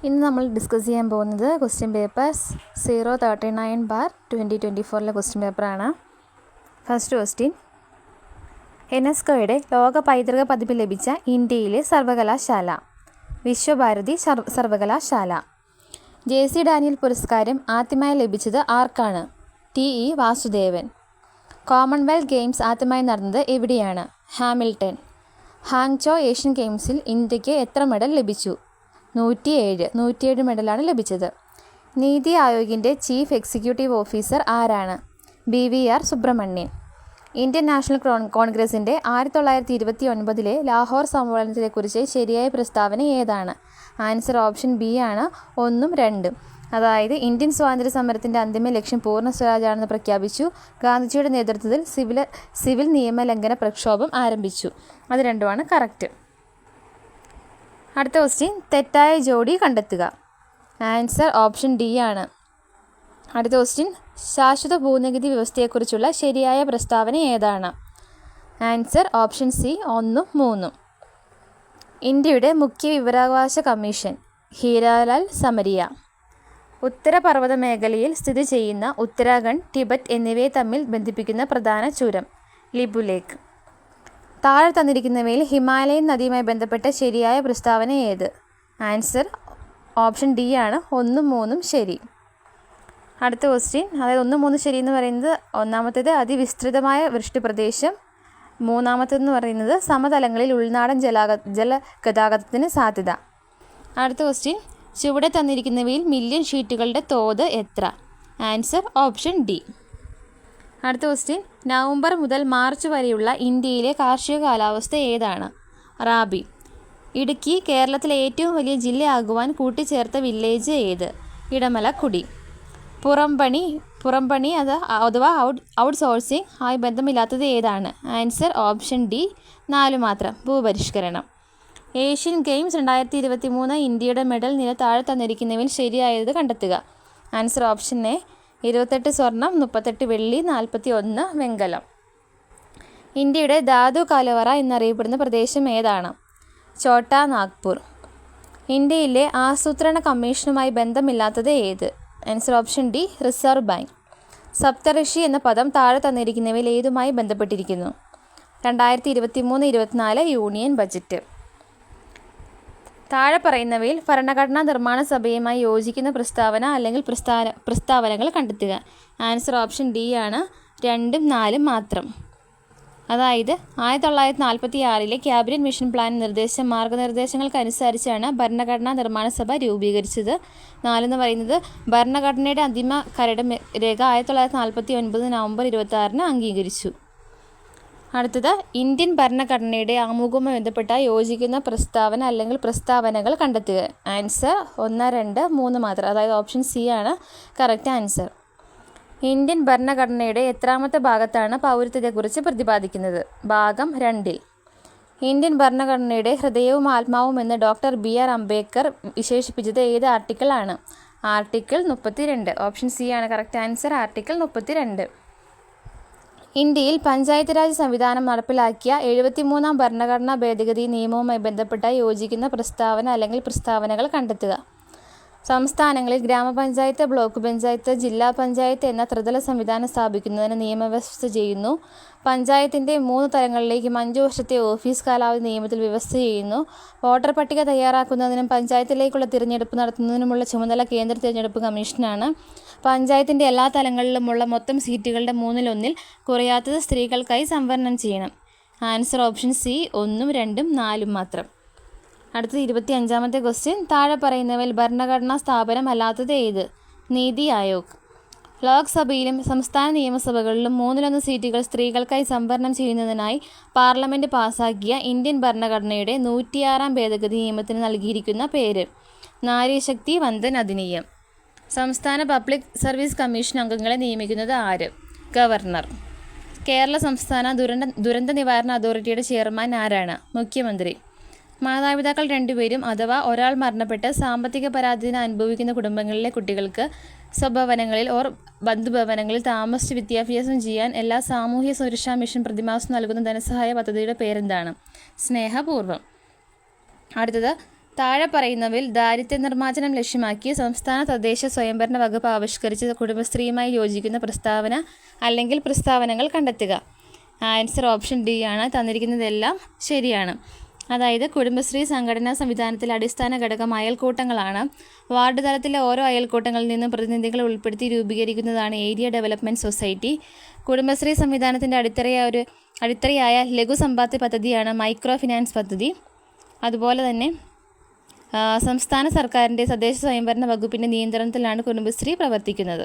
ഇന്ന് നമ്മൾ ഡിസ്കസ് ചെയ്യാൻ പോകുന്നത് ക്വസ്റ്റ്യൻ പേപ്പേഴ്സ് 039/2024 ക്വസ്റ്റ്യൻ പേപ്പറാണ്. ഫസ്റ്റ് ക്വസ്റ്റ്യൻ, യുനെസ്കോയുടെ ലോക പൈതൃക പതിപ്പ് ലഭിച്ച ഇന്ത്യയിലെ സർവകലാശാല? വിശ്വഭാരതി സർവകലാശാല. JC ഡാനിയൽ പുരസ്കാരം ആദ്യമായി ലഭിച്ചത് ആർക്കാണ്? TE വാസുദേവൻ. കോമൺവെൽത്ത് ഗെയിംസ് ആദ്യമായി നടന്നത് എവിടെയാണ്? ഹാമിൽട്ടൺ. ഹാങ്ചോ ഏഷ്യൻ ഗെയിംസിൽ ഇന്ത്യക്ക് എത്ര മെഡൽ ലഭിച്ചു? 107 മെഡലാണ് ലഭിച്ചത്. നീതി ആയോഗിൻ്റെ ചീഫ് എക്സിക്യൂട്ടീവ് ഓഫീസർ ആരാണ്? BVR സുബ്രഹ്മണ്യൻ. ഇന്ത്യൻ നാഷണൽ കോൺഗ്രസിൻ്റെ 1929 ലാഹോർ സമ്മേളനത്തെക്കുറിച്ച് ശരിയായ പ്രസ്താവന ഏതാണ്? ആൻസർ ഓപ്ഷൻ ബി ആണ്, 1ഉം 2ഉം. അതായത് ഇന്ത്യൻ സ്വാതന്ത്ര്യ സമരത്തിൻ്റെ അന്തിമ ലക്ഷ്യം പൂർണ്ണ സ്വരാജാണെന്ന് പ്രഖ്യാപിച്ചു. ഗാന്ധിജിയുടെ നേതൃത്വത്തിൽ സിവിൽ നിയമലംഘന പ്രക്ഷോഭം ആരംഭിച്ചു. അത് രണ്ടുമാണ് കറക്റ്റ്. അടുത്ത ക്വസ്റ്റ്യൻ, തെറ്റായ ജോഡി കണ്ടെത്തുക. ആൻസർ ഓപ്ഷൻ ഡി ആണ്. അടുത്ത ക്വസ്റ്റ്യൻ, ശാശ്വത ഭൂനികുതി വ്യവസ്ഥയെക്കുറിച്ചുള്ള ശരിയായ പ്രസ്താവന ഏതാണ്? ആൻസർ ഓപ്ഷൻ സി, 1ഉം 3ഉം. ഇന്ത്യയുടെ മുഖ്യ വിവരാവകാശ കമ്മീഷൻ? ഹീരാലാൽ സമരിയ. ഉത്തരപർവ്വത മേഖലയിൽ സ്ഥിതി ചെയ്യുന്ന ഉത്തരാഖണ്ഡ്, ടിബറ്റ് എന്നിവയെ തമ്മിൽ ബന്ധിപ്പിക്കുന്ന പ്രധാന ചുരം? ലിബു ലേക്ക്. താഴെ തന്നിരിക്കുന്നവയിൽ ഹിമാലയൻ നദിയുമായി ബന്ധപ്പെട്ട ശരിയായ പ്രസ്താവന ഏത്? ആൻസർ ഓപ്ഷൻ ഡി ആണ്, 1ഉം 3ഉം ശരി. അടുത്ത ക്വസ്റ്റ്യൻ, അതായത് 1, 3 ശരി എന്ന് പറയുന്നത് ഒന്നാമത്തേത് അതിവിസ്തൃതമായ വൃഷ്ടിപ്രദേശം, മൂന്നാമത്തേതെന്ന് പറയുന്നത് സമതലങ്ങളിൽ ഉൾനാടൻ ജലഗതാഗതത്തിന് സാധ്യത. അടുത്ത ക്വസ്റ്റ്യൻ, ചുവടെ തന്നിരിക്കുന്നവയിൽ മില്യൺ ഷീറ്റുകളുടെ തോത് എത്ര? Answer option D. അടുത്ത ക്വസ്റ്റ്യൻ, നവംബർ മുതൽ മാർച്ച് വരെയുള്ള ഇന്ത്യയിലെ കാർഷിക കാലാവസ്ഥ ഏതാണ്? റാബി. ഇടുക്കി കേരളത്തിലെ ഏറ്റവും വലിയ ജില്ലയാകുവാൻ കൂട്ടിച്ചേർത്ത വില്ലേജ് ഏത്? ഇടമലക്കുടി. പുറംപണി അഥവാ ഔട്ട്സോഴ്സിംഗ് ആയി ബന്ധമില്ലാത്തത് ഏതാണ്? ആൻസർ ഓപ്ഷൻ ഡി, 4 മാത്രം, ഭൂപരിഷ്കരണം. ഏഷ്യൻ ഗെയിംസ് 2023 ഇന്ത്യയുടെ മെഡൽ നില താഴെ തന്നിരിക്കുന്നവയിൽ ശരിയായത് കണ്ടെത്തുക. ആൻസർ ഓപ്ഷൻ എ, 28 സ്വർണം, 38 വെള്ളി, 41 വെങ്കലം. ഇന്ത്യയുടെ ധാതു കലവറ എന്നറിയപ്പെടുന്ന പ്രദേശം ഏതാണ്? ഛോട്ടാ നാഗ്പൂർ. ഇന്ത്യയിലെ ആസൂത്രണ കമ്മീഷനുമായി ബന്ധമില്ലാത്തത് ഏത്? Answer option d, reserve bank. സപ്തഋഷി എന്ന പദം താഴെ തന്നിരിക്കുന്നവയിൽ ഏതുമായി ബന്ധപ്പെട്ടിരിക്കുന്നു? 2023-24 യൂണിയൻ ബജറ്റ്. താഴെ പറയുന്നവയിൽ ഭരണഘടനാ നിർമ്മാണ സഭയുമായി യോജിക്കുന്ന പ്രസ്താവന അല്ലെങ്കിൽ പ്രസ്താവനകൾ കണ്ടെത്തുക. ആൻസർ ഓപ്ഷൻ ഡി ആണ്, 2ഉം 4ഉം മാത്രം. അതായത് 1946 ക്യാബിനറ്റ് മിഷൻ പ്ലാൻ മാർഗനിർദ്ദേശങ്ങൾക്കനുസരിച്ചാണ് ഭരണഘടനാ നിർമ്മാണ സഭ രൂപീകരിച്ചത്. 4 എന്ന് പറയുന്നത് ഭരണഘടനയുടെ അന്തിമ കരട് രേഖ 1949 നവംബർ 26 അംഗീകരിച്ചു. അടുത്തത്, ഇന്ത്യൻ ഭരണഘടനയുടെ ആമുഖവുമായി ബന്ധപ്പെട്ട യോജിക്കുന്ന പ്രസ്താവന അല്ലെങ്കിൽ പ്രസ്താവനകൾ കണ്ടെത്തുക. ആൻസർ 1, 2, 3 മാത്രം. അതായത് ഓപ്ഷൻ സി ആണ് കറക്റ്റ് ആൻസർ. ഇന്ത്യൻ ഭരണഘടനയുടെ എത്രാമത്തെ ഭാഗത്താണ് പൗരത്വത്തെക്കുറിച്ച് പ്രതിപാദിക്കുന്നത്? ഭാഗം 2-ൽ. ഇന്ത്യൻ ഭരണഘടനയുടെ ഹൃദയവും ആത്മാവും എന്ന് ഡോക്ടർ BR അംബേദ്കർ വിശേഷിപ്പിച്ചത് ഏത് ആർട്ടിക്കിൾ ആണ്? ആർട്ടിക്കിൾ 32. ഓപ്ഷൻ സി ആണ് കറക്റ്റ് ആൻസർ, ആർട്ടിക്കിൾ 32. ഇന്ത്യയിൽ പഞ്ചായത്ത് രാജ് സംവിധാനം നടപ്പിലാക്കിയ 73ാം ഭരണഘടനാ ഭേദഗതി നിയമവുമായി ബന്ധപ്പെട്ട യോജിക്കുന്ന പ്രസ്താവന അല്ലെങ്കിൽ പ്രസ്താവനകൾ കണ്ടെത്തുക. സംസ്ഥാനങ്ങളിൽ ഗ്രാമപഞ്ചായത്ത്, ബ്ലോക്ക് പഞ്ചായത്ത്, ജില്ലാ പഞ്ചായത്ത് എന്ന ത്രിതല സംവിധാനം സ്ഥാപിക്കുന്നതിന് നിയമവ്യവസ്ഥ ചെയ്യുന്നു. പഞ്ചായത്തിൻ്റെ 3 തലങ്ങളിലേക്കും 5 വർഷത്തെ ഓഫീസ് കാലാവധി നിയമത്തിൽ വ്യവസ്ഥ ചെയ്യുന്നു. വോട്ടർ പട്ടിക തയ്യാറാക്കുന്നതിനും പഞ്ചായത്തിലേക്കുള്ള തിരഞ്ഞെടുപ്പ് നടത്തുന്നതിനുമുള്ള ചുമതല കേന്ദ്ര തിരഞ്ഞെടുപ്പ് കമ്മീഷനാണ്. പഞ്ചായത്തിൻ്റെ എല്ലാ തലങ്ങളിലുമുള്ള മൊത്തം സീറ്റുകളുടെ 1/3 കുറയാത്തത് സ്ത്രീകൾക്കായി സംവരണം ചെയ്യണം. ആൻസർ ഓപ്ഷൻ സി, 1ഉം 2ഉം 4ഉം മാത്രം. അടുത്തത് 25ാമത്തെ ക്വസ്റ്റ്യൻ, താഴെ പറയുന്നവയിൽ ഭരണഘടനാ സ്ഥാപനം അല്ലാത്തത് ഏത്? നീതി ആയോഗ്. ലോക്സഭയിലും സംസ്ഥാന നിയമസഭകളിലും 1/3 സീറ്റുകൾ സ്ത്രീകൾക്കായി സംവരണം ചെയ്യുന്നതിനായി പാർലമെൻറ്റ് പാസാക്കിയ ഇന്ത്യൻ ഭരണഘടനയുടെ 106ാം ഭേദഗതി നിയമത്തിന് നൽകിയിരിക്കുന്ന പേര്? നാരീശക്തി വന്ദൻ അധിനിയം. സംസ്ഥാന പബ്ലിക് സർവീസ് കമ്മീഷൻ അംഗങ്ങളെ നിയമിക്കുന്നത് ആര്? ഗവർണർ. കേരള സംസ്ഥാന ദുരന്ത നിവാരണ അതോറിറ്റിയുടെ ചെയർമാൻ ആരാണ്? മുഖ്യമന്ത്രി. മാതാപിതാക്കൾ 2 പേരും അഥവാ ഒരാൾ മരണപ്പെട്ട് സാമ്പത്തിക പരാധീനത അനുഭവിക്കുന്ന കുടുംബങ്ങളിലെ കുട്ടികൾക്ക് സ്വഭവനങ്ങളിൽ ബന്ധുഭവനങ്ങളിൽ താമസിച്ച് വിദ്യാഭ്യാസം ചെയ്യാൻ എല്ലാ സാമൂഹ്യ സുരക്ഷാ മിഷൻ പ്രതിമാസം നൽകുന്ന ധനസഹായ പദ്ധതിയുടെ പേരെന്താണ്? സ്നേഹപൂർവ്വം. അടുത്തത്, താഴെ പറയുന്നവയിൽ ദാരിദ്ര്യ നിർമ്മാർജ്ജനം ലക്ഷ്യമാക്കി സംസ്ഥാന തദ്ദേശ സ്വയംഭരണ വകുപ്പ് ആവിഷ്കരിച്ച കുടുംബശ്രീയുമായി യോജിക്കുന്ന പ്രസ്താവന അല്ലെങ്കിൽ പ്രസ്താവനകൾ കണ്ടെത്തുക. ആൻസർ ഓപ്ഷൻ ഡി ആണ്. തന്നിരിക്കുന്നതെല്ലാം ശരിയാണ്. അതായത് കുടുംബശ്രീ സംഘടനാ സംവിധാനത്തിലെ അടിസ്ഥാന ഘടകം അയൽക്കൂട്ടങ്ങളാണ്. വാർഡ് തലത്തിലെ ഓരോ അയൽക്കൂട്ടങ്ങളിൽ നിന്നും പ്രതിനിധികളെ ഉൾപ്പെടുത്തി രൂപീകരിക്കുന്നതാണ് ഏരിയ ഡെവലപ്മെൻറ്റ് സൊസൈറ്റി. കുടുംബശ്രീ സംവിധാനത്തിൻ്റെ അടിത്തറയായ ലഘു സമ്പാദ്യ പദ്ധതിയാണ് മൈക്രോ ഫിനാൻസ് പദ്ധതി. അതുപോലെ തന്നെ സംസ്ഥാന സർക്കാരിൻ്റെ തദ്ദേശ സ്വയംഭരണ വകുപ്പിൻ്റെ നിയന്ത്രണത്തിലാണ് കുടുംബശ്രീ പ്രവർത്തിക്കുന്നത്.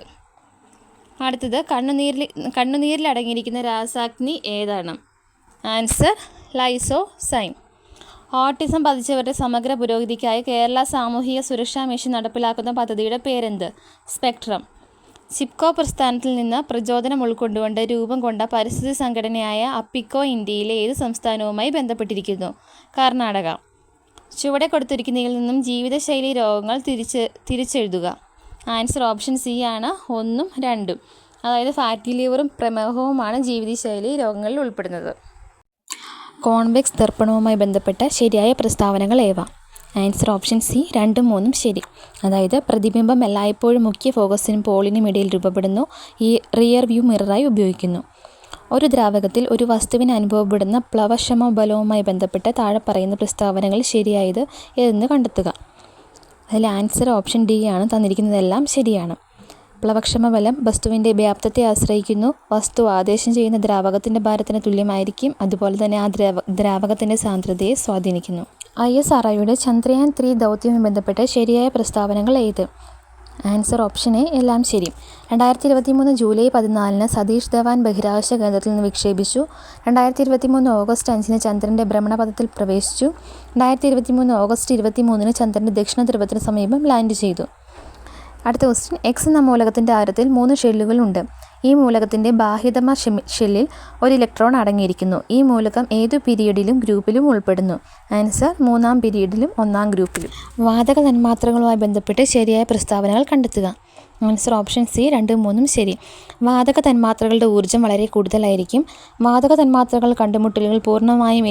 അടുത്തത് കണ്ണുനീരിൽ അടങ്ങിയിരിക്കുന്ന രാസാഗ്നി ഏതാണ്? Answer lysozyme. ഓട്ടിസം ബാധിച്ചവരുടെ സമഗ്ര പുരോഗതിക്കായി കേരള സാമൂഹിക സുരക്ഷാ മിഷൻ നടപ്പിലാക്കുന്ന പദ്ധതിയുടെ പേരെന്ത്? സ്പെക്ട്രം. ചിപ്കോ പ്രസ്ഥാനത്തിൽ നിന്ന് പ്രചോദനം ഉൾക്കൊണ്ടുകൊണ്ട് രൂപം കൊണ്ട പരിസ്ഥിതി സംഘടനയായ അപ്പിക്കോ ഇന്ത്യയിലെ ഏത് സംസ്ഥാനവുമായി ബന്ധപ്പെട്ടിരിക്കുന്നു? കർണാടക. ചുവടെ കൊടുത്തിരിക്കുന്നതിൽ നിന്നും ജീവിതശൈലി രോഗങ്ങൾ തിരിച്ചെഴുതുക. ആൻസർ ഓപ്ഷൻ സി ആണ്. 1ഉം 2ഉം. അതായത് ഫാറ്റി ലിവറും പ്രമേഹവുമാണ് ജീവിതശൈലി രോഗങ്ങളിൽ ഉൾപ്പെടുന്നത്. കോൺവെക്സ് ദർപ്പണവുമായി ബന്ധപ്പെട്ട ശരിയായ പ്രസ്താവനകൾ ഏവ? ആൻസർ ഓപ്ഷൻ സി 2ഉം 3ഉം ശരി. അതായത് പ്രതിബിംബം എല്ലായ്പ്പോഴും മുഖ്യ ഫോക്കസിനും പോളിനും ഇടയിൽ രൂപപ്പെടുന്നു. ഈ റിയർ വ്യൂ മിററായി ഉപയോഗിക്കുന്നു. ഒരു ദ്രാവകത്തിൽ ഒരു വസ്തുവിന് അനുഭവപ്പെടുന്ന പ്ലവക്ഷമ ബലവുമായി ബന്ധപ്പെട്ട് താഴെ പറയുന്ന പ്രസ്താവനകൾ ശരിയായത് ഏതെന്ന് കണ്ടെത്തുക. അതിൽ ആൻസർ ഓപ്ഷൻ ഡി ആണ്. തന്നിരിക്കുന്നതെല്ലാം ശരിയാണ്. പ്ലവക്ഷമ ബലം വസ്തുവിൻ്റെ വ്യാപ്തത്തെ ആശ്രയിക്കുന്നു. വസ്തു ആദേശം ചെയ്യുന്ന ദ്രാവകത്തിൻ്റെ ഭാരത്തിന് തുല്യമായിരിക്കും. അതുപോലെ തന്നെ ആ ദ്രാവകത്തിൻ്റെ സാന്ദ്രതയെ സ്വാധീനിക്കുന്നു. ISROയുടെ ചന്ദ്രയാൻ 3 ദൗത്യവുമായി ബന്ധപ്പെട്ട് ശരിയായ പ്രസ്താവനകൾ ഏത്? ആൻസർ ഓപ്ഷൻ എ എല്ലാം ശരി. 2023 ജൂലൈ 14 സതീഷ് ധവാൻ ബഹിരാകാശ കേന്ദ്രത്തിൽ നിന്ന് വിക്ഷേപിച്ചു. 2023 ഓഗസ്റ്റ് 5 ചന്ദ്രൻ്റെ ഭ്രമണപഥത്തിൽ പ്രവേശിച്ചു. 2023 ഓഗസ്റ്റ് 23 ചന്ദ്രൻ്റെ ദക്ഷിണ ധ്രുവത്തിന് സമീപം ലാൻഡ് ചെയ്തു. അടുത്ത ക്വസ്റ്റ്യൻ. എക്സ് എന്ന മൂലകത്തിൻ്റെ ആരത്തിൽ 3 ഷെല്ലുകളുണ്ട്. ഈ മൂലകത്തിൻ്റെ ബാഹ്യതമ ഷെല്ലിൽ ഒരു ഇലക്ട്രോൺ അടങ്ങിയിരിക്കുന്നു. ഈ മൂലകം ഏതു പീരിയഡിലും ഗ്രൂപ്പിലും ഉൾപ്പെടുന്നു? ആൻസർ 3ആം പീരിയഡിലും 1ആം ഗ്രൂപ്പിലും. വാതക തന്മാത്രകളുമായി ബന്ധപ്പെട്ട് ശരിയായ പ്രസ്താവനകൾ കണ്ടെത്തുക. ആൻസർ ഓപ്ഷൻ സി 2ഉം 3ഉം ശരി. വാതക തന്മാത്രകളുടെ ഊർജ്ജം വളരെ കൂടുതലായിരിക്കും. വാതക തന്മാത്രകൾ കണ്ടുമുട്ടലുകൾ പൂർണ്ണമായും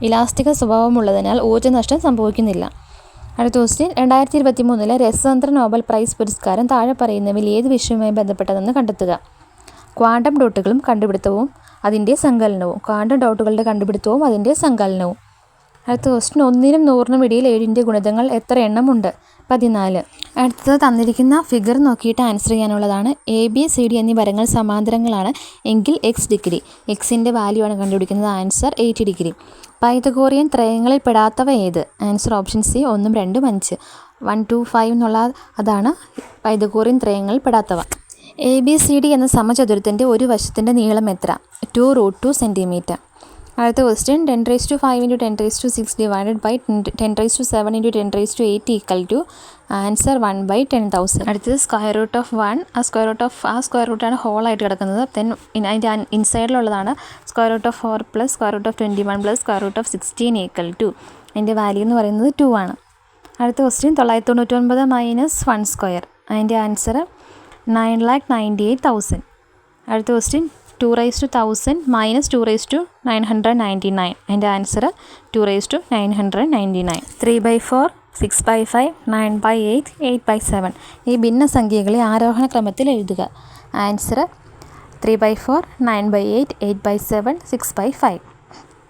ഇലാസ്തിക സ്വഭാവമുള്ളതിനാൽ ഊർജ്ജനഷ്ടം സംഭവിക്കുന്നില്ല. അടുത്ത ക്വസ്റ്റ്യൻ. 2023 രസതന്ത്ര നോബൽ പ്രൈസ് പുരസ്കാരം താഴെ പറയുന്നവയിൽ ഏത് വിഷയവുമായി ബന്ധപ്പെട്ടതെന്ന് കണ്ടെത്തുക. ക്വാണ്ടം ഡോട്ടുകളും കണ്ടുപിടുത്തവും അതിൻ്റെ സങ്കലനവും. ക്വാണ്ടം ഡോട്ടുകളുടെ കണ്ടുപിടുത്തവും അതിൻ്റെ സങ്കലനവും. അടുത്ത ക്വസ്റ്റ്യൻ. 1നും 100നും ഇടയിൽ 7ൻ്റെ ഗുണിതങ്ങൾ എത്ര എണ്ണമുണ്ട്? 14. അടുത്തത് തന്നിരിക്കുന്ന ഫിഗർ നോക്കിയിട്ട് ആൻസർ ചെയ്യാനുള്ളതാണ്. ABCD എന്നീ വരങ്ങൾ സമാന്തരങ്ങളാണ് എങ്കിൽ എക്സ് ഡിഗ്രി. എക്സിൻ്റെ വാല്യൂ ആണ് കണ്ടുപിടിക്കുന്നത്. Answer 80 degree. പൈതഗോറിയൻ ത്രയങ്ങളിൽ പെടാത്തവ ഏത്? Answer option C 1, 2, 5. 1, 2, 5 എന്നുള്ള അതാണ് പൈതഗോറിയൻ ത്രയങ്ങളിൽ പെടാത്തവ. ABCD എന്ന സമചതുരത്തിൻ്റെ ഒരു വശത്തിൻ്റെ നീളം എത്ര? 2√2 സെൻറ്റിമീറ്റർ. അടുത്ത question. 10⁵ × 10⁶ divided by 10�7 × 10⁸ equal to answer 1/10,000. അടുത്തത് സ്ക്വയർ റൂട്ട് ഓഫ് 1. ആ സ്ക്വയർ റൂട്ടാണ് ഹോളായിട്ട് കിടക്കുന്നത്. അതിൻ്റെ ഇൻസൈഡിലുള്ളതാണ് square root of 4 + square root of 21 + square root of 16 equal to. അതിൻ്റെ വാല്യൂ എന്ന് പറയുന്നത് 2 ആണ്. അടുത്ത ക്വസ്റ്റ്യൻ. 999 - 1 സ്ക്വയർ. അതിൻ്റെ ആൻസർ 9,98,000. അടുത്ത ക്വസ്റ്റ്യൻ. 2/1000 - 2/999. അതിൻ്റെ ആൻസർ 2/999. 3/4 6/5 9/8 8/7. ഈ ഭിന്നസംഖ്യകളെ ആരോഹണ ക്രമത്തിൽ എഴുതുക. ആൻസർ 3/4 9/8 8/7 6/5.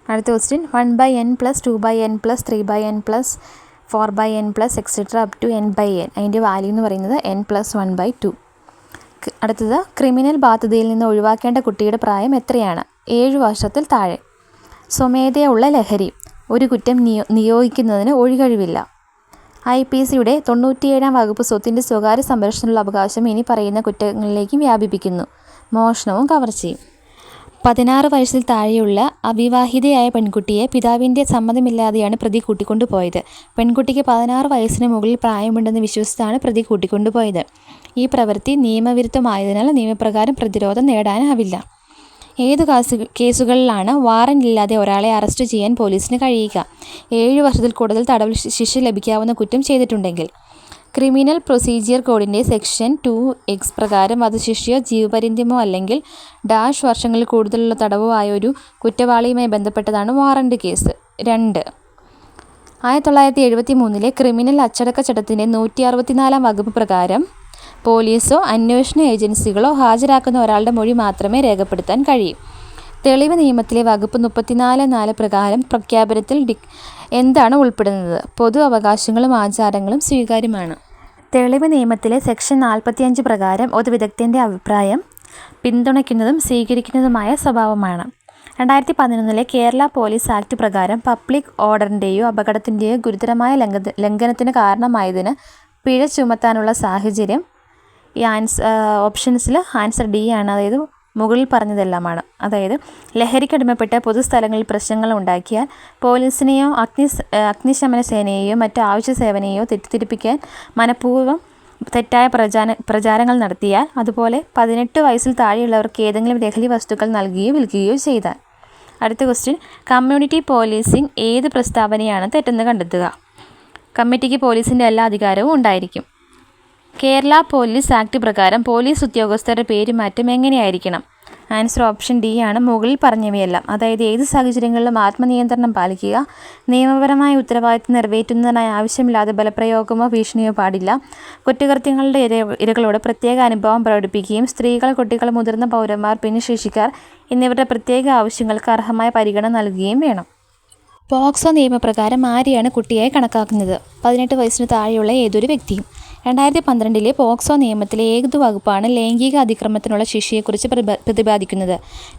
അടുത്ത question. 1/n + 2/n + 3/n + 4/n + etc. up to n/n. അതിൻ്റെ വാല്യൂ എന്ന് പറയുന്നത് n + 1/2. അടുത്തത്. ക്രിമിനൽ ബാധ്യതയിൽ നിന്ന് ഒഴിവാക്കേണ്ട കുട്ടിയുടെ പ്രായം എത്രയാണ്? 7 വർഷത്തിൽ താഴെ. സ്വമേധയുള്ള ലഹരി. ഒരു കുറ്റം നിയോഗിക്കുന്നതിന് ഒഴികഴിവില്ല. IPCയുടെ 97ാം വകുപ്പ് സ്വത്തിൻ്റെ സ്വകാര്യ സംരക്ഷണത്തിനുള്ള അവകാശം ഇനി പറയുന്ന കുറ്റങ്ങളിലേക്കും വ്യാപിപ്പിക്കുന്നു. മോഷണവും കവർച്ചയും. 16 വയസ്സിൽ താഴെയുള്ള അവിവാഹിതയായ പെൺകുട്ടിയെ പിതാവിൻ്റെ സമ്മതമില്ലാതെയാണ് പ്രതി കൂട്ടിക്കൊണ്ടുപോയത്. പെൺകുട്ടിക്ക് 16 വയസ്സിന് മുകളിൽ പ്രായമുണ്ടെന്ന് വിശ്വസിച്ചാണ് പ്രതി കൂട്ടിക്കൊണ്ടുപോയത്. ഈ പ്രവൃത്തി നിയമവിരുദ്ധമായതിനാൽ നിയമപ്രകാരം പ്രതിരോധം നേടാനാവില്ല. ഏതു കേസുകളിലാണ് വാറന്റ് ഇല്ലാതെ ഒരാളെ അറസ്റ്റ് ചെയ്യാൻ പോലീസിന് കഴിയുക? 7 വർഷത്തിൽ കൂടുതൽ തടവ് ശിക്ഷ ലഭിക്കാവുന്ന കുറ്റം ചെയ്തിട്ടുണ്ടെങ്കിൽ. ക്രിമിനൽ പ്രൊസീജിയർ കോഡിൻ്റെ സെക്ഷൻ 2(x) പ്രകാരം വധശിക്ഷയോ ജീവപര്യന്തമോ അല്ലെങ്കിൽ വർഷങ്ങളിൽ കൂടുതലുള്ള തടവോ ആയ ഒരു കുറ്റവാളിയുമായി ബന്ധപ്പെട്ടതാണ് വാറന്റ് കേസ്. 2. 1973 ക്രിമിനൽ അച്ചടക്ക ചട്ടത്തിൻ്റെ 164 വകുപ്പ് പ്രകാരം പോലീസോ അന്വേഷണ ഏജൻസികളോ ഹാജരാക്കുന്ന ഒരാളുടെ മൊഴി മാത്രമേ രേഖപ്പെടുത്താൻ കഴിയൂ. തെളിവ് നിയമത്തിലെ വകുപ്പ് 34(4) പ്രകാരം പ്രഖ്യാപനത്തിൽ എന്താണ് ഉൾപ്പെടുന്നത്? പൊതു അവകാശങ്ങളും ആചാരങ്ങളും സ്വീകാര്യമാണ്. തെളിവ് നിയമത്തിലെ സെക്ഷൻ 45 പ്രകാരം ഒരു വിദഗ്ധൻ്റെ അഭിപ്രായം പിന്തുണയ്ക്കുന്നതും സ്വീകരിക്കുന്നതുമായ സ്വഭാവമാണ്. 2011 കേരള പോലീസ് ആക്ട് പ്രകാരം പബ്ലിക് ഓർഡറിൻ്റെയോ അപകടത്തിൻ്റെയോ ഗുരുതരമായ ലംഘനത്തിന് കാരണമായതിന് പിഴ ചുമത്താനുള്ള സാഹചര്യം ഈ ഓപ്ഷൻസിൽ ആൻസർ ഡി ആണ്. അതായത് മുകളിൽ പറഞ്ഞതെല്ലാമാണ്. അതായത് ലഹരിക്കടിമപ്പെട്ട പൊതുസ്ഥലങ്ങളിൽ പ്രശ്നങ്ങൾ ഉണ്ടാക്കിയാൽ പോലീസിനെയോ അഗ്നിശമന സേനയെയോ മറ്റു ആവശ്യ സേവനെയോ തെറ്റിദ്ധരിപ്പിക്കാൻ മനഃപൂർവ്വം തെറ്റായ പ്രചാരങ്ങൾ നടത്തിയാൽ, അതുപോലെ 18 വയസ്സിൽ താഴെയുള്ളവർക്ക് ഏതെങ്കിലും ലഹരി വസ്തുക്കൾ നൽകുകയോ വിൽക്കുകയോ ചെയ്താൽ. അടുത്ത ക്വസ്റ്റ്യൻ, കമ്മ്യൂണിറ്റി പോലീസിംഗ് ഏത് പ്രസ്താവനയാണ് തെറ്റെന്ന് കണ്ടെത്തുക. കമ്മിറ്റിക്ക് പോലീസിൻ്റെ എല്ലാ അധികാരവും ഉണ്ടായിരിക്കും. കേരള പോലീസ് ആക്ട് പ്രകാരം പോലീസ് ഉദ്യോഗസ്ഥരുടെ പേരുമാറ്റം എങ്ങനെയായിരിക്കണം? ആൻസർ ഓപ്ഷൻ ഡി ആണ്, മുകളിൽ പറഞ്ഞവയെല്ലാം. അതായത് ഏത് സാഹചര്യങ്ങളിലും ആത്മനിയന്ത്രണം പാലിക്കുക, നിയമപരമായ ഉത്തരവാദിത്തം നിറവേറ്റുന്നതിനായി ആവശ്യമില്ലാതെ ബലപ്രയോഗമോ ഭീഷണിയോ പാടില്ല, കുറ്റകൃത്യങ്ങളുടെ ഇരകളോട് പ്രത്യേക അനുഭവം പ്രകടിപ്പിക്കുകയും സ്ത്രീകൾ, കുട്ടികൾ, മുതിർന്ന പൗരന്മാർ, ഭിന്നശേഷിക്കാർ എന്നിവരുടെ പ്രത്യേക ആവശ്യങ്ങൾക്ക് അർഹമായ പരിഗണന നൽകുകയും വേണം. പോക്സോ നിയമപ്രകാരം ആരെയാണ് കുട്ടിയായി കണക്കാക്കുന്നത്? 18 വയസ്സിന് താഴെയുള്ള ഏതൊരു വ്യക്തിയും. 2012 പോക്സോ നിയമത്തിലെ ഏത് വകുപ്പാണ് ലൈംഗിക അതിക്രമത്തിനുള്ള ശിക്ഷയെക്കുറിച്ച് പ്രതിപാദിക്കുന്നത്?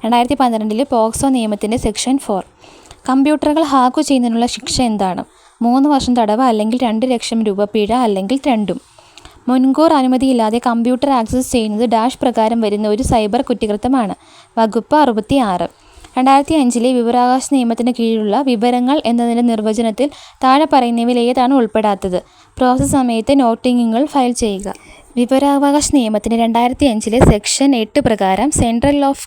2012 പോക്സോ നിയമത്തിൻ്റെ സെക്ഷൻ 4. കമ്പ്യൂട്ടറുകൾ ഹാക്ക് ചെയ്യുന്നതിനുള്ള ശിക്ഷ എന്താണ്? 3 വർഷം തടവ്, അല്ലെങ്കിൽ 2 ലക്ഷം രൂപ പിഴ, അല്ലെങ്കിൽ രണ്ടും. മുൻകൂർ അനുമതിയില്ലാതെ കമ്പ്യൂട്ടർ ആക്സസ് ചെയ്യുന്നത് ഡാഷ് പ്രകാരം വരുന്ന ഒരു സൈബർ കുറ്റകൃത്യമാണ്. വകുപ്പ് 66. 2005 വിവരാവകാശ നിയമത്തിന് കീഴിലുള്ള വിവരങ്ങൾ എന്നതിൻ്റെ നിർവചനത്തിൽ താഴെ പറയുന്നവയിൽ ഏതാണ് ഉൾപ്പെടാത്തത്? പ്രോസസ് സമയത്ത് നോട്ടിങ്ങുകൾ ഫയൽ ചെയ്യുക. വിവരാവകാശ നിയമത്തിന് 2005 സെക്ഷൻ 8 പ്രകാരം central of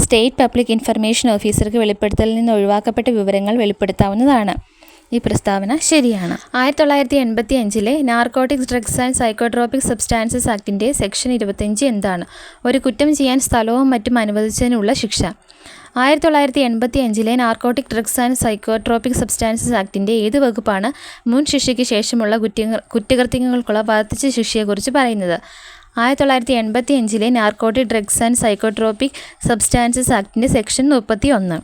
state public information ഓഫീസർക്ക് വെളിപ്പെടുത്തലിൽ നിന്ന് ഒഴിവാക്കപ്പെട്ട വിവരങ്ങൾ വെളിപ്പെടുത്താവുന്നതാണ്. ഈ പ്രസ്താവന ശരിയാണ്. 1985 narcotics, drugs and psychotropic substances ആക്ടിൻ്റെ സെക്ഷൻ 25 എന്താണ്? ഒരു കുറ്റം ചെയ്യാൻ സ്ഥലവും മറ്റും അനുവദിച്ചതിനുള്ള ശിക്ഷ. 1985 narcotic, drugs and psychotropic substances ആക്ടിൻ്റെ ഏത് വകുപ്പാണ് മുൻ ശിക്ഷയ്ക്ക് ശേഷമുള്ള കുറ്റകൃത്യങ്ങൾക്കുള്ള വർദ്ധിച്ച ശിക്ഷയെക്കുറിച്ച് പറയുന്നത്? 1985 narcotic, drugs and psychotropic substances ആക്ടിൻ്റെ സെക്ഷൻ 31.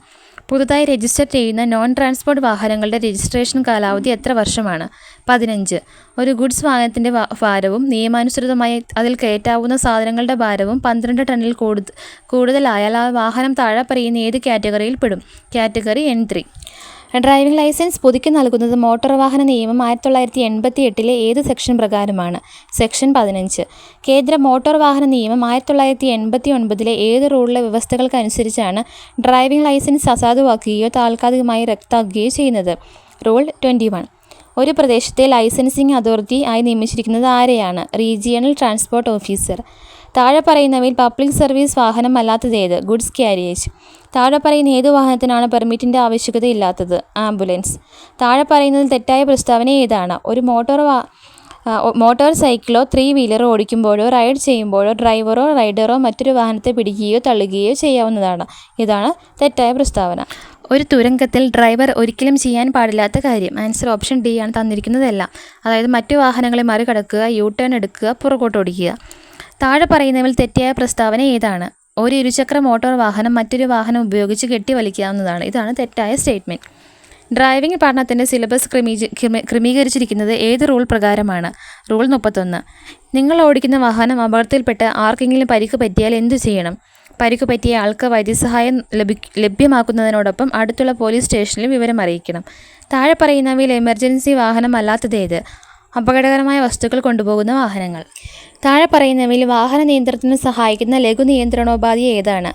പുതുതായി രജിസ്റ്റർ ചെയ്യുന്ന നോൺ ട്രാൻസ്പോർട്ട് വാഹനങ്ങളുടെ രജിസ്ട്രേഷൻ കാലാവധി എത്ര വർഷമാണ്? 15. ഒരു ഗുഡ്സ് വാഹനത്തിൻ്റെ ഭാരവും നിയമാനുസൃതമായി അതിൽ കയറ്റാവുന്ന സാധനങ്ങളുടെ ഭാരവും 12 ടണ്ണിൽ കൂടുതലായാൽ ആ വാഹനം താഴെ പറയുന്ന ഏത് കാറ്റഗറിയിൽ പെടും? Category N3. ഡ്രൈവിംഗ് ലൈസൻസ് പുതുക്കി നൽകുന്നത് മോട്ടോർ വാഹന നിയമം 1988 ഏത് സെക്ഷൻ പ്രകാരമാണ്? സെക്ഷൻ 15. കേന്ദ്ര മോട്ടോർ വാഹന നിയമം 1989 ഏത് റൂളിലെ വ്യവസ്ഥകൾക്കനുസരിച്ചാണ് ഡ്രൈവിംഗ് ലൈസൻസ് അസാധുവാക്കുകയോ താൽക്കാലികമായി റദ്ദാക്കുകയോ ചെയ്യുന്നത്? റൂൾ 21. ഒരു പ്രദേശത്തെ ലൈസൻസിംഗ് അതോറിറ്റി ആയി നിയമിച്ചിരിക്കുന്നത് ആരെയാണ്? Regional transport officer. താഴെ പറയുന്നവയിൽ പബ്ലിക് സർവീസ് വാഹനം അല്ലാത്തതേത്? Goods carriage. താഴെ പറയുന്ന ഏത് വാഹനത്തിനാണ് പെർമിറ്റിൻ്റെ ആവശ്യകതയില്ലാത്തത്? ആംബുലൻസ്. താഴെ പറയുന്നതിൽ തെറ്റായ പ്രസ്താവന ഏതാണ്? ഒരു മോട്ടോർ സൈക്കിളോ 3 വീലറോ ഓടിക്കുമ്പോഴോ റൈഡ് ചെയ്യുമ്പോഴോ ഡ്രൈവറോ റൈഡറോ മറ്റൊരു വാഹനത്തെ പിടിക്കുകയോ തള്ളുകയോ ചെയ്യാവുന്നതാണ്. ഇതാണ് തെറ്റായ പ്രസ്താവന. ഒരു തുരങ്കത്തിൽ ഡ്രൈവർ ഒരിക്കലും ചെയ്യാൻ പാടില്ലാത്ത കാര്യം. ആൻസർ ഓപ്ഷൻ ഡി ആണ്, തന്നിരിക്കുന്നതെല്ലാം. അതായത് മറ്റു വാഹനങ്ങളെ മറികടക്കുക, യു ടേൺ എടുക്കുക, പുറകോട്ട് ഓടിക്കുക. താഴെ പറയുന്നതിൽ തെറ്റായ പ്രസ്താവന ഏതാണ്? ഒരു ഇരുചക്ര മോട്ടോർ വാഹനം മറ്റൊരു വാഹനം ഉപയോഗിച്ച് കെട്ടിവലിക്കാവുന്നതാണ്. ഇതാണ് തെറ്റായ സ്റ്റേറ്റ്മെൻറ്റ്. ഡ്രൈവിംഗ് പഠനത്തിൻ്റെ സിലബസ് ക്രമീകരിച്ചിരിക്കുന്നത് ഏത് റൂൾ പ്രകാരമാണ്? റൂൾ 31. നിങ്ങൾ ഓടിക്കുന്ന വാഹനം അപകടത്തിൽപ്പെട്ട് ആർക്കെങ്കിലും പരിക്ക് പറ്റിയാൽ എന്തു ചെയ്യണം? പരിക്ക് പറ്റിയ ആൾക്ക് വൈദ്യസഹായം ലഭ്യമാക്കുന്നതിനോടൊപ്പം അടുത്തുള്ള പോലീസ് സ്റ്റേഷനിൽ വിവരം അറിയിക്കണം. താഴെ പറയുന്നവയിൽ എമർജൻസി വാഹനം അല്ലാത്തതേത്? അപകടകരമായ വസ്തുക്കൾ കൊണ്ടുപോകുന്ന വാഹനങ്ങൾ. താഴെ പറയുന്നവയിൽ വാഹന നിയന്ത്രണത്തിന് സഹായിക്കുന്ന ലഘു നിയന്ത്രണോപാധി ഏതാണ്?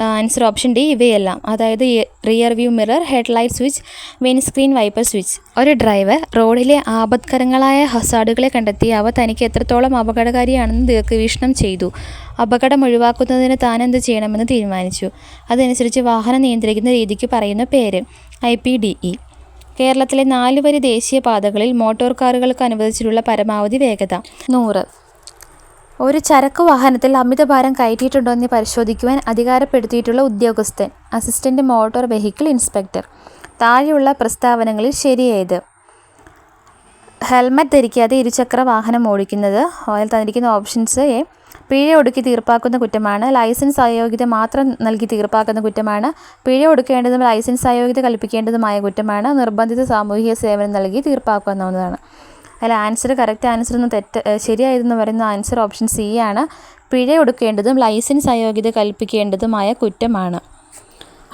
ആൻസർ ഓപ്ഷൻ ഡി ഇവയെല്ലാം. അതായത് rear view mirror, headlight switch, windscreen wiper switch. ഒരു ഡ്രൈവർ റോഡിലെ ആപത്കരങ്ങളായ ഹസാർഡുകളെ കണ്ടെത്തി അവ തനിക്ക് എത്രത്തോളം അപകടകാരിയാണെന്ന് ദീർഘവീക്ഷണം ചെയ്തു. അപകടം ഒഴിവാക്കുന്നതിന് താൻ എന്ത് ചെയ്യണമെന്ന് തീരുമാനിച്ചു. അതനുസരിച്ച് വാഹനം നിയന്ത്രിക്കുന്ന രീതിക്ക് പറയുന്ന പേര് IPDE. കേരളത്തിലെ 4 വരി ദേശീയപാതകളിൽ മോട്ടോർ കാറുകൾക്ക് അനുവദിച്ചിട്ടുള്ള പരമാവധി വേഗത 100. ഒരു ചരക്ക് വാഹനത്തിൽ അമിതഭാരം കയറ്റിയിട്ടുണ്ടോ എന്ന് പരിശോധിക്കുവാൻ അധികാരപ്പെടുത്തിയിട്ടുള്ള ഉദ്യോഗസ്ഥൻ അസിസ്റ്റൻ്റ് മോട്ടോർ വെഹിക്കിൾ ഇൻസ്പെക്ടർ. താഴെയുള്ള പ്രസ്താവനകളിൽ ശരിയേത്? ഹെൽമറ്റ് ധരിക്കാതെ ഇരുചക്ര വാഹനം ഓടിക്കുന്നത്. അതിൽ തന്നിരിക്കുന്ന ഓപ്ഷൻസ്: എ പിഴ ഒടുക്കി തീർപ്പാക്കുന്ന കുറ്റമാണ്. ലൈസൻസ് അയോഗ്യത മാത്രം നൽകി തീർപ്പാക്കുന്ന കുറ്റമാണ്. പിഴ ഒടുക്കേണ്ടതും ലൈസൻസ് അയോഗ്യത കൽപ്പിക്കേണ്ടതുമായ കുറ്റമാണ്. നിർബന്ധിത സാമൂഹിക സേവനം നൽകി തീർപ്പാക്കാവുന്നതാണ്. അതിൽ കറക്റ്റ് ആൻസർ ശരിയായതെന്ന് പറയുന്ന ആൻസർ ഓപ്ഷൻ സി ആണ്. പിഴ ഒടുക്കേണ്ടതും ലൈസൻസ് അയോഗ്യത കൽപ്പിക്കേണ്ടതുമായ കുറ്റമാണ്.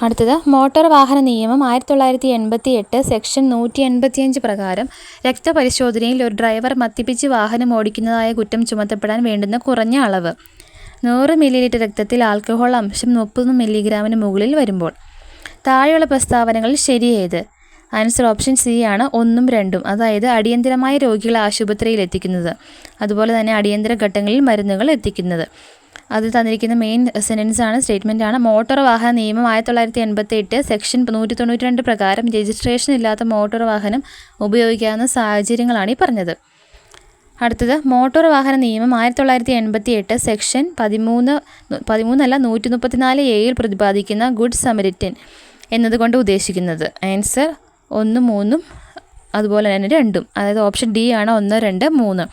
അടുത്തത് മോട്ടോർ വാഹന നിയമം 1988 സെക്ഷൻ 185 പ്രകാരം രക്തപരിശോധനയിൽ ഒരു ഡ്രൈവർ മദ്യപിച്ച് വാഹനം ഓടിക്കുന്നതായ കുറ്റം ചുമത്തപ്പെടാൻ വേണ്ടുന്ന കുറഞ്ഞ അളവ് 100 മില്ലി രക്തത്തിൽ ആൽക്കഹോൾ അംശം 30 മില്ലിഗ്രാമിന് മുകളിൽ വരുമ്പോൾ. താഴെയുള്ള പ്രസ്താവനകളിൽ ശരിയേത്? ആൻസർ ഓപ്ഷൻ സി ആണ്, 1ഉം 2ഉം. അതായത് അടിയന്തരമായ രോഗികളെ ആശുപത്രിയിൽ എത്തിക്കുന്നത്, അതുപോലെ തന്നെ അടിയന്തര ഘട്ടങ്ങളിൽ മരുന്നുകൾ എത്തിക്കുന്നത്. അത് തന്നിരിക്കുന്ന മെയിൻ സ്റ്റേറ്റ്മെൻ്റ് ആണ്. മോട്ടോർ വാഹന നിയമം 1988 സെക്ഷൻ 192 പ്രകാരം രജിസ്ട്രേഷൻ ഇല്ലാത്ത മോട്ടോർ വാഹനം ഉപയോഗിക്കാവുന്ന സാഹചര്യങ്ങളാണ് ഈ പറഞ്ഞത്. അടുത്തത് മോട്ടോർ വാഹന നിയമം 1988 സെക്ഷൻ 134 എയിൽ പ്രതിപാദിക്കുന്ന ഗുഡ് സമരിറ്റൻ എന്നതുകൊണ്ട് ഉദ്ദേശിക്കുന്നത്. ആൻസർ 1, 3ഉം അതുപോലെ തന്നെ 2ഉം. അതായത് ഓപ്ഷൻ ഡി ആണ് 1, 2, 3.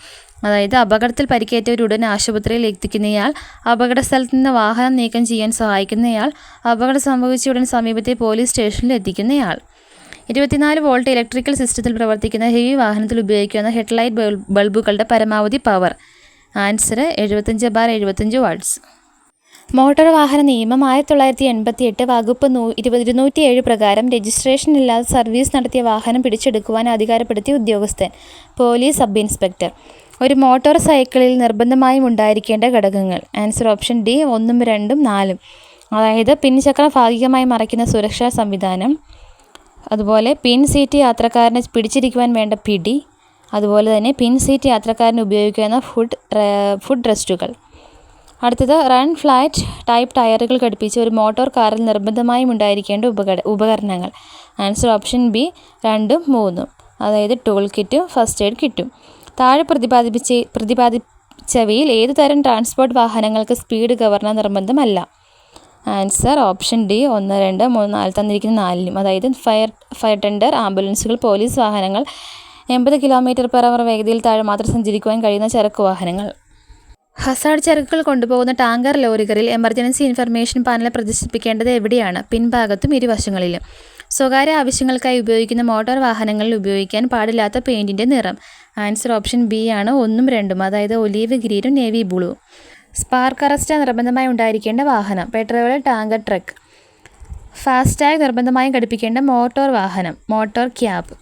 അതായത് അപകടത്തിൽ പരിക്കേറ്റവരുടൻ ആശുപത്രിയിൽ എത്തിക്കുന്നയാൾ, അപകട സ്ഥലത്ത് നിന്ന് വാഹനം നീക്കം ചെയ്യാൻ സഹായിക്കുന്നയാൾ, അപകടം സംഭവിച്ചയുടൻ സമീപത്തെ പോലീസ് സ്റ്റേഷനിൽ എത്തിക്കുന്നയാൾ. 24 വോൾട്ട് ഇലക്ട്രിക്കൽ സിസ്റ്റത്തിൽ പ്രവർത്തിക്കുന്ന ഹെവി വാഹനത്തിൽ ഉപയോഗിക്കുന്ന ഹെഡ്ലൈറ്റ് ബൾബുകളുടെ പരമാവധി പവർ. Answer 75/75 watts. മോട്ടോർ വാഹന നിയമം 1988 വകുപ്പ് 207 പ്രകാരം രജിസ്ട്രേഷൻ ഇല്ലാതെ സർവീസ് നടത്തിയ വാഹനം പിടിച്ചെടുക്കുവാൻ അധികാരപ്പെടുത്തിയ ഉദ്യോഗസ്ഥൻ പോലീസ് സബ് ഇൻസ്പെക്ടർ. ഒരു മോട്ടോർ സൈക്കിളിൽ നിർബന്ധമായും ഉണ്ടായിരിക്കേണ്ട ഘടകങ്ങൾ. Answer option d 1, 2, 4. അതായത് പിൻചക്രം ഭാഗികമായി മറയ്ക്കുന്ന സുരക്ഷാ സംവിധാനം, അതുപോലെ പിൻ സീറ്റ് യാത്രക്കാരനെ പിടിച്ചിരിക്കുവാൻ വേണ്ട പിടി, അതുപോലെ തന്നെ പിൻ സീറ്റ് യാത്രക്കാരന് ഉപയോഗിക്കുന്ന ഫുഡ് റെസ്റ്റുകൾ. അടുത്തത് റൺ ഫ്ലാറ്റ് ടൈപ്പ് ടയറുകൾ ഘടിപ്പിച്ച ഒരു മോട്ടോർ കാറിൽ നിർബന്ധമായും ഉണ്ടായിരിക്കേണ്ട ഉപകരണങ്ങൾ. ആൻസർ ഓപ്ഷൻ ബി 2ഉം 3ഉം. അതായത് ടൂൾ കിറ്റും ഫസ്റ്റ് എയ്ഡ് കിറ്റും. താഴെ പ്രതിപാദിച്ചവയിൽ ഏതു തരം ട്രാൻസ്പോർട്ട് വാഹനങ്ങൾക്ക് സ്പീഡ് ഗവർണർ നിർബന്ധമല്ല? ആൻസർ ഓപ്ഷൻ ഡി 1, 2, 3, 4 തന്നിരിക്കുന്ന 4ലും. അതായത് ഫയർ ടെൻഡർ, ആംബുലൻസുകൾ, പോലീസ് വാഹനങ്ങൾ, 80 km/h വേഗതയിൽ താഴെ മാത്രം സഞ്ചരിക്കുവാൻ കഴിയുന്ന ചരക്ക് വാഹനങ്ങൾ. ഹസാർഡ് ചരക്കുകൾ കൊണ്ടുപോകുന്ന ടാങ്കർ ലോറികളിൽ എമർജൻസി ഇൻഫർമേഷൻ പാനൽ പ്രദർശിപ്പിക്കേണ്ടത് എവിടെയാണ്? പിൻഭാഗത്തും ഇരുവശങ്ങളിലും. സ്വകാര്യ ആവശ്യങ്ങൾക്കായി ഉപയോഗിക്കുന്ന മോട്ടോർ വാഹനങ്ങളിൽ ഉപയോഗിക്കാൻ പാടില്ലാത്ത പെയിൻറ്റിൻ്റെ നിറം. ആൻസർ ഓപ്ഷൻ ബി ആണ് 1ഉം 2ഉം. അതായത് ഒലീവ് ഗ്രീനും നേവി ബ്ലൂ. സ്പാർക്ക് അറസ്റ്റ് നിർബന്ധമായി ഉണ്ടായിരിക്കേണ്ട വാഹനം. Petrol tanker truck. ഫാസ്ടാഗ് നിർബന്ധമായും ഘടിപ്പിക്കേണ്ട മോട്ടോർ വാഹനം. Motor cab.